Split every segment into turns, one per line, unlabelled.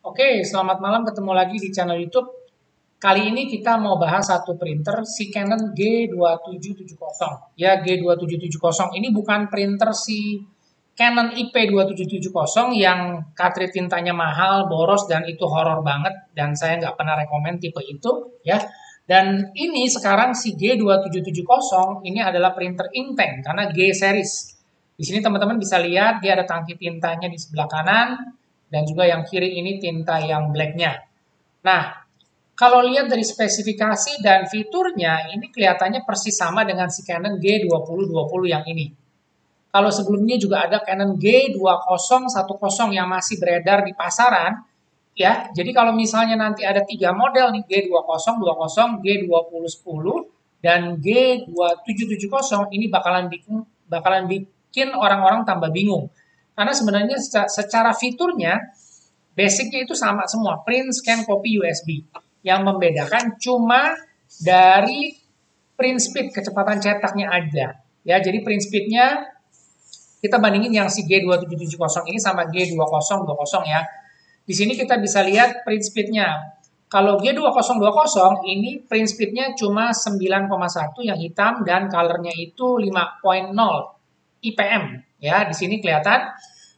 Oke, selamat malam, ketemu lagi di channel YouTube. Kali ini kita mau bahas satu printer, si Canon G2770. Ya, G2770 ini bukan printer si Canon IP2770 yang cartridge tintanya mahal, boros, dan itu horor banget. Dan saya nggak pernah rekomen tipe itu, ya. Dan ini sekarang si G2770 ini adalah printer inktank karena G series. Di sini teman-teman bisa lihat dia ada tangki tintanya di sebelah kanan dan juga yang kiri ini tinta yang blacknya. Nah, kalau lihat dari spesifikasi dan fiturnya, ini kelihatannya persis sama dengan si Canon G2020 yang ini. Kalau sebelumnya juga ada Canon G2010 yang masih beredar di pasaran, ya. Jadi kalau misalnya nanti ada 3 model nih, G2020, G2010, dan G2770, ini bakalan bikin orang-orang tambah bingung. Karena sebenarnya secara fiturnya basicnya itu sama semua, print, scan, copy, USB. Yang membedakan cuma dari print speed, kecepatan cetaknya aja. Ya, jadi print speednya kita bandingin yang si G2770 ini sama G2020 ya. Di sini kita bisa lihat print speednya. Kalau G2020 ini print speednya cuma 9,1 yang hitam dan colornya itu 5,0 IPM. Ya, di sini kelihatan.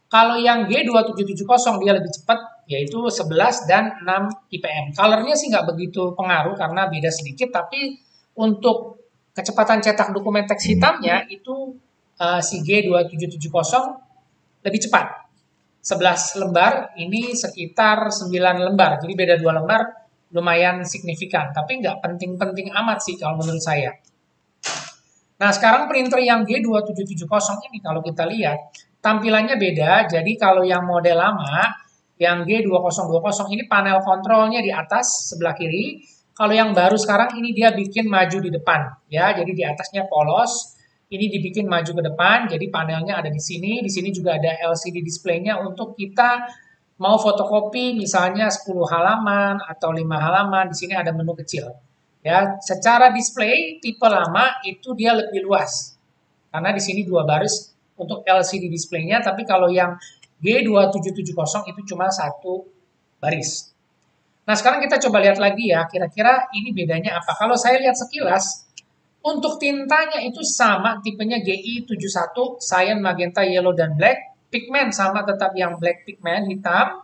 Kalau yang G2770 dia lebih cepat, yaitu 11 dan 6 IPM. Colornya sih nggak begitu pengaruh karena beda sedikit, tapi untuk kecepatan cetak dokumen teks hitamnya itu si G2770 lebih cepat. 11 lembar, ini sekitar 9 lembar. Jadi beda 2 lembar lumayan signifikan. Tapi nggak penting-penting amat sih kalau menurut saya. Nah, sekarang printer yang G2770 ini kalau kita lihat, tampilannya beda. Jadi kalau yang model lama, yang G2020 ini panel kontrolnya di atas sebelah kiri. Kalau yang baru sekarang ini dia bikin maju di depan. Ya, jadi di atasnya polos. Ini dibikin maju ke depan, jadi panelnya ada di sini. Di sini juga ada LCD display-nya untuk kita mau fotokopi misalnya 10 halaman atau 5 halaman. Di sini ada menu kecil. Ya, secara display tipe lama itu dia lebih luas. Karena di sini 2 baris untuk LCD display-nya, tapi kalau yang G2770 itu cuma 1 baris. Nah, sekarang kita coba lihat lagi ya, kira-kira ini bedanya apa. Kalau saya lihat sekilas, untuk tintanya itu sama, tipenya GI71, cyan, magenta, yellow, dan black. Pigment sama tetap yang black pigment, hitam.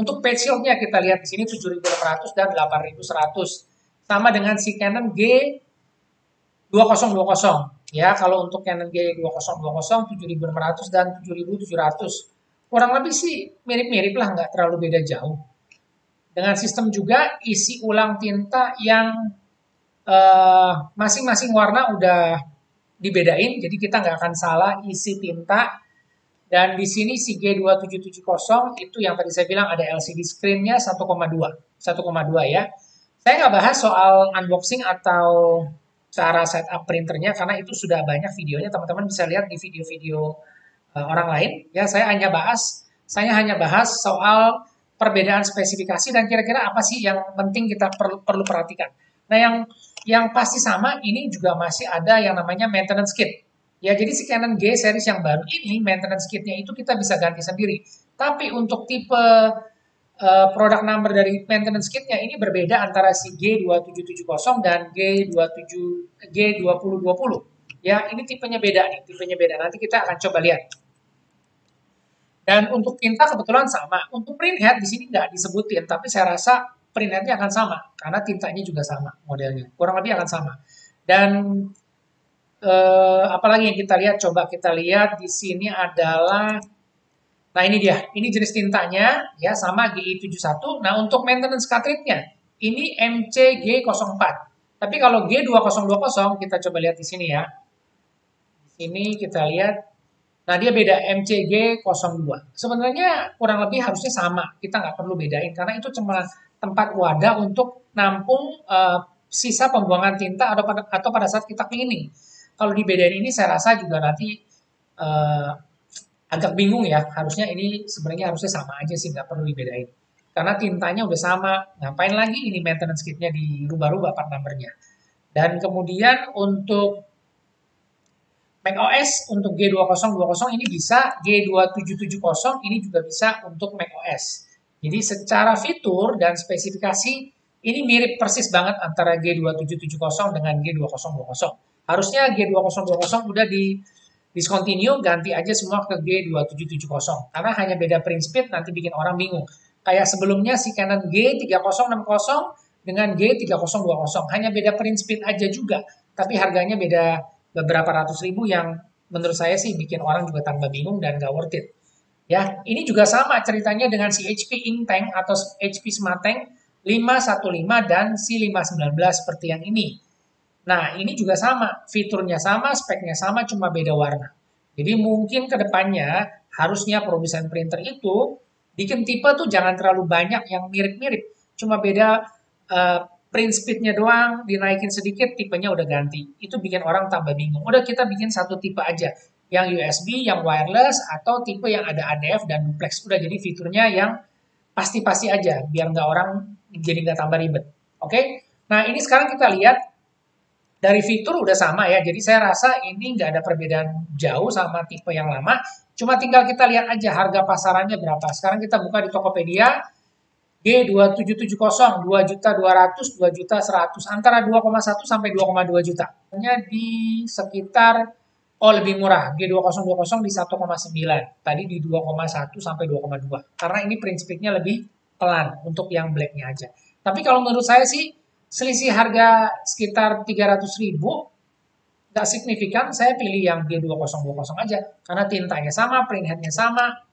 Untuk page shield-nya kita lihat di sini 7.600 dan 8.100. Sama dengan si Canon G2020. Ya, kalau untuk Canon G2020 7.600 dan 7.700. Kurang lebih sih mirip-mirip lah, nggak terlalu beda jauh. Dengan sistem juga isi ulang tinta yang masing-masing warna udah dibedain, jadi kita nggak akan salah isi tinta. Dan di sini si G2770 itu yang tadi saya bilang ada LCD screen-nya 1,2. 1,2 ya. Saya nggak bahas soal unboxing atau cara setup printernya karena itu sudah banyak videonya, teman-teman bisa lihat di video-video orang lain. Ya, saya hanya bahas soal perbedaan spesifikasi dan kira-kira apa sih yang penting kita perlu perhatikan. Nah, yang pasti sama ini juga masih ada yang namanya maintenance kit. Ya, jadi si Canon G series yang baru ini maintenance kitnya itu kita bisa ganti sendiri. Tapi untuk tipe produk number dari maintenance kitnya ini berbeda antara si G2770 dan G2020. Ya, ini tipenya beda nih, tipenya beda. Nanti kita akan coba lihat. Dan untuk tinta kebetulan sama. Untuk printhead di sini nggak disebutin, tapi saya rasa printheadnya akan sama karena tintanya juga sama modelnya. Kurang lebih akan sama. Dan apalagi yang kita lihat? Coba kita lihat di sini adalah, nah ini dia, ini jenis tintanya ya sama GI71. Nah untuk maintenance cartridge-nya ini MCG04. Tapi kalau G2020 kita coba lihat di sini ya. Di sini kita lihat. Nah, dia beda MCG02. Sebenarnya kurang lebih harusnya sama. Kita nggak perlu bedain karena itu cuma tempat wadah untuk nampung sisa pembuangan tinta atau pada saat kita cleaning. Kalau dibedain ini saya rasa juga nanti uh, agak bingung ya. Harusnya ini sebenarnya harusnya sama aja sih, nggak perlu dibedain. Karena tintanya udah sama. Ngapain lagi ini maintenance kitnya dirubah-rubah part numbernya. Dan kemudian untuk macOS untuk G2020 ini bisa, G2770 ini juga bisa untuk macOS. Jadi secara fitur dan spesifikasi ini mirip persis banget antara G2770 dengan G2020. Harusnya G2020 udah di discontinue, ganti aja semua ke G2770. Karena hanya beda print speed nanti bikin orang bingung. Kayak sebelumnya si Canon G3060 dengan G3020. Hanya beda print speed aja juga. Tapi harganya beda beberapa ratus ribu yang menurut saya sih bikin orang juga tambah bingung dan gak worth it. Ya, ini juga sama ceritanya dengan si HP Inktank atau HP Smarttank 515 dan si 519 seperti yang ini. Nah, ini juga sama, fiturnya sama, speknya sama, cuma beda warna. Jadi mungkin ke depannya harusnya produsen printer itu bikin tipe tuh jangan terlalu banyak yang mirip-mirip, cuma beda print speednya doang, dinaikin sedikit, tipenya udah ganti. Itu bikin orang tambah bingung. Udah kita bikin satu tipe aja, yang USB, yang wireless, atau tipe yang ada ADF dan duplex. Udah jadi fiturnya yang pasti-pasti aja, biar nggak orang jadi nggak tambah ribet. Oke? Nah, ini sekarang kita lihat dari fitur udah sama ya, jadi saya rasa ini nggak ada perbedaan jauh sama tipe yang lama. Cuma tinggal kita lihat aja harga pasarannya berapa. Sekarang kita buka di Tokopedia, G2770, 2.200.000, 2.100.000, antara 2,1 sampai 2,2 juta. Hanya di sekitar, oh lebih murah, G2020 di 1,9, tadi di 2,1 sampai 2,2. Karena ini print speed-nya lebih pelan untuk yang black-nya aja. Tapi kalau menurut saya sih, selisih harga sekitar 300.000 nggak signifikan, saya pilih yang G2020 aja karena tintanya sama, print headnya sama,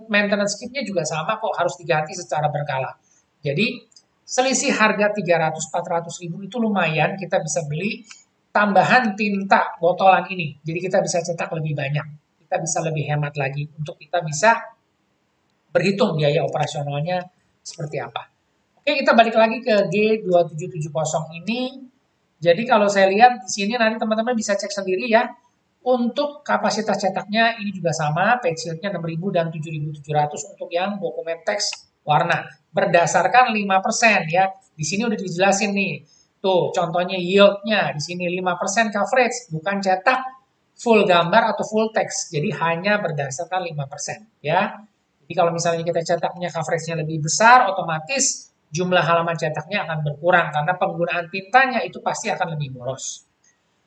maintenance kitnya juga sama kok, harus diganti secara berkala. Jadi selisih harga 300-400 ribu itu lumayan, kita bisa beli tambahan tinta botolan ini, jadi kita bisa cetak lebih banyak, kita bisa lebih hemat lagi untuk kita bisa berhitung biaya operasionalnya seperti apa. Oke, kita balik lagi ke G2770 ini. Jadi kalau saya lihat di sini nanti teman-teman bisa cek sendiri ya. Untuk kapasitas cetaknya ini juga sama, page yield-nya 6.000 dan 7.700 untuk yang dokumen teks warna. Berdasarkan 5% ya. Di sini udah dijelasin nih. Tuh, contohnya yield-nya di sini 5% coverage, bukan cetak full gambar atau full text. Jadi hanya berdasarkan 5% ya. Jadi kalau misalnya kita cetaknya coverage-nya lebih besar, otomatis jumlah halaman cetaknya akan berkurang karena penggunaan tintanya itu pasti akan lebih boros.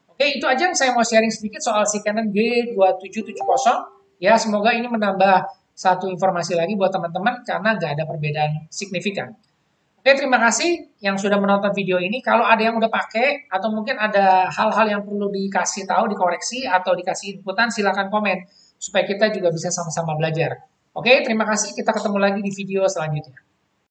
Oke, itu aja yang saya mau sharing sedikit soal si Canon G2770. Ya, semoga ini menambah satu informasi lagi buat teman-teman karena nggak ada perbedaan signifikan. Oke, terima kasih yang sudah menonton video ini. Kalau ada yang udah pakai atau mungkin ada hal-hal yang perlu dikasih tahu, dikoreksi atau dikasih inputan, silakan komen supaya kita juga bisa sama-sama belajar. Oke, terima kasih. Kita ketemu lagi di video selanjutnya.